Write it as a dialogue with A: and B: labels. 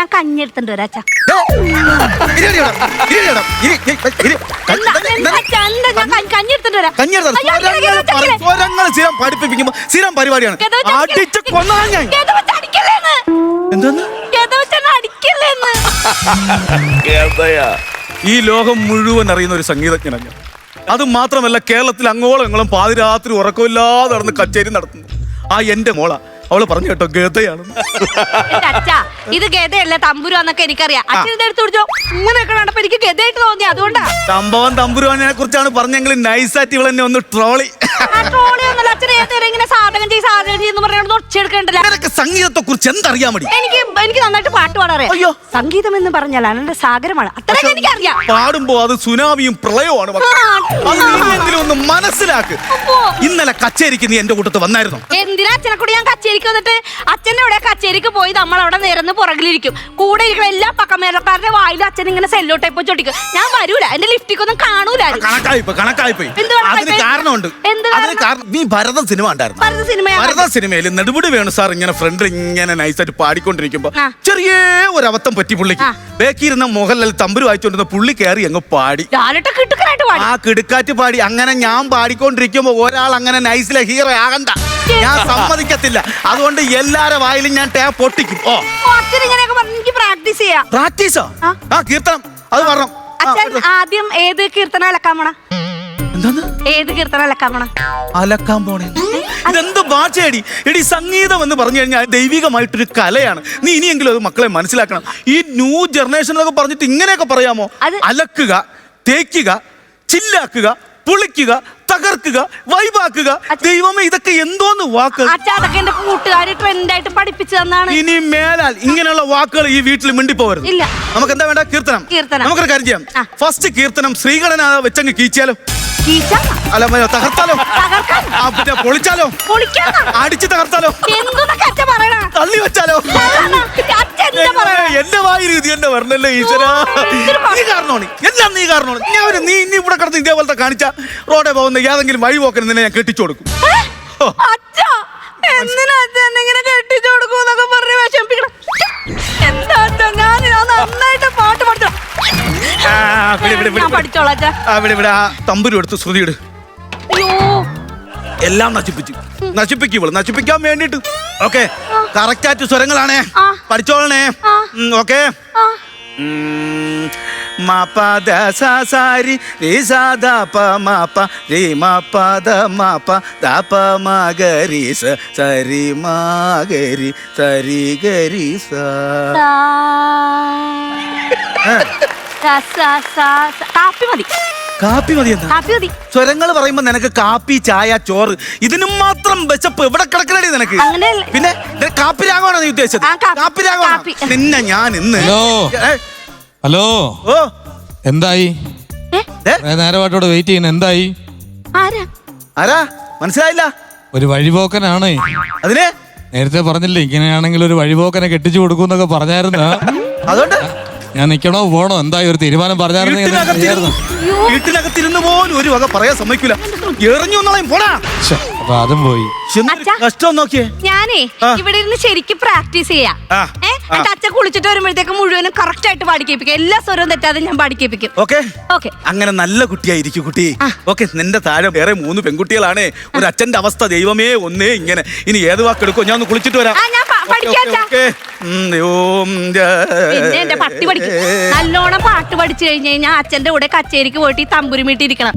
A: ഞാൻ കഞ്ഞി എടുത്തിട്ട് വരാം അച്ഛാ. കഞ്ഞി എടുത്തിട്ട് വരാം.
B: സ്വരങ്ങൾ സ്ഥിരം പഠിപ്പിക്കുമ്പോ സ്ഥിരം പരിപാടിയാണ്. എന്താന്ന് ഈ ലോകം മുഴുവൻ അറിയുന്ന ഒരു സംഗീതജ്ഞനാണ് ഞാൻ. അത് മാത്രമല്ല, കേരളത്തിൽ അങ്ങോളം ഇങ്ങോളം പാതിരാത്രി ഉറക്കമില്ലാതെ നടന്ന് കച്ചേരി നടത്തുന്നു ആ എന്റെ മോള. അവള് പറഞ്ഞു കേട്ടോ, ഗതയാണ്.
A: അച്ഛാ, ഇത് ഗതയല്ല തമ്പുരാന്നൊക്കെ എനിക്കറിയാം. അച്ഛൻ ഇതെടുത്ത് പിടിച്ചോ. ഇങ്ങനെയൊക്കെ കണ്ടപ്പോ എനിക്ക് ഗതയായിട്ട് തോന്നി, അതുകൊണ്ടാ.
B: സംഭവം തമ്പുരാനെ കുറിച്ചാണ് പറഞ്ഞെങ്കിൽ നൈസായിട്ട് ഇവളെന്നെ ഒന്ന് ട്രോളി. സംഗീതത്തെ കുറിച്ച് എന്തറിയാൻ മതി?
A: എനിക്ക് നന്നായിട്ട് പാട്ട് പാടാൻ അറിയാം. അയ്യോ, സംഗീതം എന്ന് പറഞ്ഞാൽ അനന്റെ സാഗരമാണ്. അത്രയും എനിക്കറിയാം.
B: പാടുമ്പോ അത് സുനാമിയും പ്രളയവുമാണ്. അത് ഒന്ന് മനസ്സിലാക്ക്. ഇന്നലെ കച്ചേരിക്ക് നീ എന്റെ കൂട്ടത്ത് വന്നായിരുന്നു.
A: എന്തിനാ അച്ഛനെ കൂടി ഞാൻ കച്ചേരിക്ക് വന്നിട്ട്? അച്ഛൻ്റെ ഇവിടെ കച്ചേരിക്ക് പോയി നമ്മൾ അവിടെ നിരന്ന് പുറകിലിരിക്കും. കൂടെ ഇരിക്കുന്ന എല്ലാ പക്കമേലക്കാരുടെ വായിലും അച്ഛൻ ഇങ്ങനെ സെല്ലോ ടൈപ്പ് ചൊട്ടിക്കും. ഞാൻ വരൂല, എന്റെ ലിഫ്റ്റിക്കൊന്നും കാണൂല.
B: കണക്കായിപ്പോയി. അതിന് കാരണമുണ്ട്. നീ ഭരതം സിനിമ ഉണ്ടായിരുന്നു. ഭരതം സിനിമയിൽ നെടുമുടി വേണു സാർ ഇങ്ങനെ ഫ്രണ്ടിൽ ഇങ്ങനെ നൈസായിട്ട് പാടിക്കൊണ്ടിരിക്കുമ്പോ ചെറിയ ഒരു അബദ്ധം പറ്റി പുള്ളിക്ക്. ബേക്കിയിരുന്ന മോഹൻലാൽ തമ്പുരു വായിച്ചോണ്ടിരുന്ന പുള്ളി കയറി അങ്ങ് പാടി. ആ കിടുക്കാറ്റ് പാടി. അങ്ങനെ ഞാൻ പാടിക്കൊണ്ടിരിക്കുമ്പോ ഒരാൾ അങ്ങനെ നൈസിലെ ഹീറോ ആകണ്ട, ഞാൻ സമ്മതിക്കത്തില്ല. അതുകൊണ്ട് എല്ലാരെ വായിലും ഞാൻ ടേ പൊട്ടിക്കും. പ്രാക്ടീസോ? ആ കീർത്തനം അത് പറഞ്ഞു.
A: ആദ്യം ഏത് കീർത്തനം അലക്കാൻ പോണ? ഏത് കീർത്തനം
B: അലക്കാൻ പോണേ? ഇതെന്ത് ഭാഷയടി എടി? സംഗീതം എന്ന് പറഞ്ഞു കഴിഞ്ഞാൽ ദൈവികമായിട്ടൊരു കലയാണ്. നീ ഇനിയെങ്കിലും അത് മക്കളെ മനസ്സിലാക്കണം. ഈ ന്യൂ ജനറേഷൻ എന്നൊക്കെ പറഞ്ഞിട്ട് ഇങ്ങനെയൊക്കെ പറയാമോ? അലക്കുക, തേക്കുക, ചില്ലാക്കുക, പുളിക്കുക, തകർക്കുക, വൈബാക്കുക. ദൈവമേ, ഇതൊക്കെ എന്തോന്ന് വാക്കുകൾ! ഇനി മേലാൽ ഇങ്ങനെയുള്ള വാക്കുകൾ ഈ വീട്ടിൽ മിണ്ടിപ്പോവരുത്. നമുക്ക് എന്താ വേണ്ട? കീർത്തനം. നമുക്കൊരു കാര്യം ചെയ്യാം. ഫസ്റ്റ് കീർത്തനം ശ്രീകണ്ഠന വെച്ചങ്ങ് കീച്ചാലോ? അല്ല, തകർത്താലോ? പിന്നെ പൊളിച്ചാലോ? അടിച്ച് തകർത്താലോ? തള്ളി വെച്ചാലോ? എന്റെ വായി രീതി എന്നെ വരണല്ലേ ഈശ്വര. നീ കാരണമാണ്, എല്ലാം നീ കാരണമാണ്. നീ ഇനി ഇവിടെ കിടന്ന് ഇതേപോലത്തെ കാണിച്ച റോഡെ പോകുന്ന ഏതെങ്കിലും വഴി പോക്കൻ നിന്നെ ഞാൻ കെട്ടിച്ചു കൊടുക്കും. തമ്പുരു എടുത്ത് ശ്രുതിയിട്. എല്ലാം നശിപ്പിക്കാൻ വേണ്ടിട്ട്. ഓക്കെ, കറക്റ്റായിട്ട് സ്വരങ്ങളാണേ, പഠിച്ചോളണേ. ഓക്കെ, മാപദ സാരി രി സാദ പ മാപ രി മാപദ മാപ ദപ മഗരി സരി മഗരി സരി ഗരി സ. കാപ്പി മതി. സ്വരങ്ങൾ പറയുമ്പോ നിനക്ക് കാപ്പി, ചായ, ചോറ്, ഇതിനും മാത്രം വിശപ്പ് എവിടെ കിടക്കണേ നിനക്ക്? പിന്നെ കാപ്പി രാഗമാണോ നീ ഉദ്ദേശിച്ചത്? കാപ്പി രാഗമാണോ? നിന്നെ ഞാൻ ഇന്ന്.
C: ഹലോ, ഓ എന്തായി? നേരമായിട്ടോടെ വെയിറ്റ് ചെയ്യുന്ന എന്തായി?
B: ആരാ മനസ്സിലായില്ല?
C: ഒരു വഴിപോക്കനാണ്.
B: അതിന്
C: നേരത്തെ പറഞ്ഞില്ലേ ഇങ്ങനെയാണെങ്കിൽ ഒരു വഴിപോക്കനെ കെട്ടിച്ചു കൊടുക്കൂന്നൊക്കെ പറഞ്ഞായിരുന്നു. അതുകൊണ്ട് ഞാൻ നിക്കണോ പോണോ എന്തായി ഒരു തീരുമാനം പറഞ്ഞായിരുന്നു.
B: വീട്ടിനകത്തിരുന്ന് പോലും ഒരു വക പറയാൻ സമ്മതിക്കൂല. എറിഞ്ഞു പോടാ.
C: അപ്പൊ അതും പോയി.
B: കഷ്ടം നോക്കിയേ.
A: ഞാനേ ഇവിടെ ഇരുന്ന് ശരിക്കും പ്രാക്ടീസ് ചെയ്യാം. അച്ഛൻ കുളിച്ചിട്ട് വരുമ്പോഴത്തേക്ക് മുഴുവനും കറക്റ്റ് ആയിട്ട് പാടിക്കേപ്പിക്കും. എല്ലാ സ്വരവും തെറ്റാതെ ഞാൻ പാടിക്കേപ്പിക്കും.
B: അങ്ങനെ നല്ല കുട്ടിയായിരിക്കും കുട്ടി. ഓക്കെ, നിന്റെ താഴെ വേറെ 3 പെൺകുട്ടികളാണ്. ഒരു അച്ഛന്റെ അവസ്ഥ ദൈവമേ ഒന്നേ ഇങ്ങനെ. ഇനി ഏത് വാക്കെടുക്കും? ഞാൻ ഒന്ന് കുളിച്ചിട്ട് വരാം.
A: എന്റെ പട്ടി പഠിക്കും. നല്ലോണം പാട്ട് പഠിച്ചു കഴിഞ്ഞ് കഴിഞ്ഞാൽ അച്ഛന്റെ കൂടെ കച്ചേരിക്ക് പോയിട്ട് തമ്പുരുമിട്ടിരിക്കണം.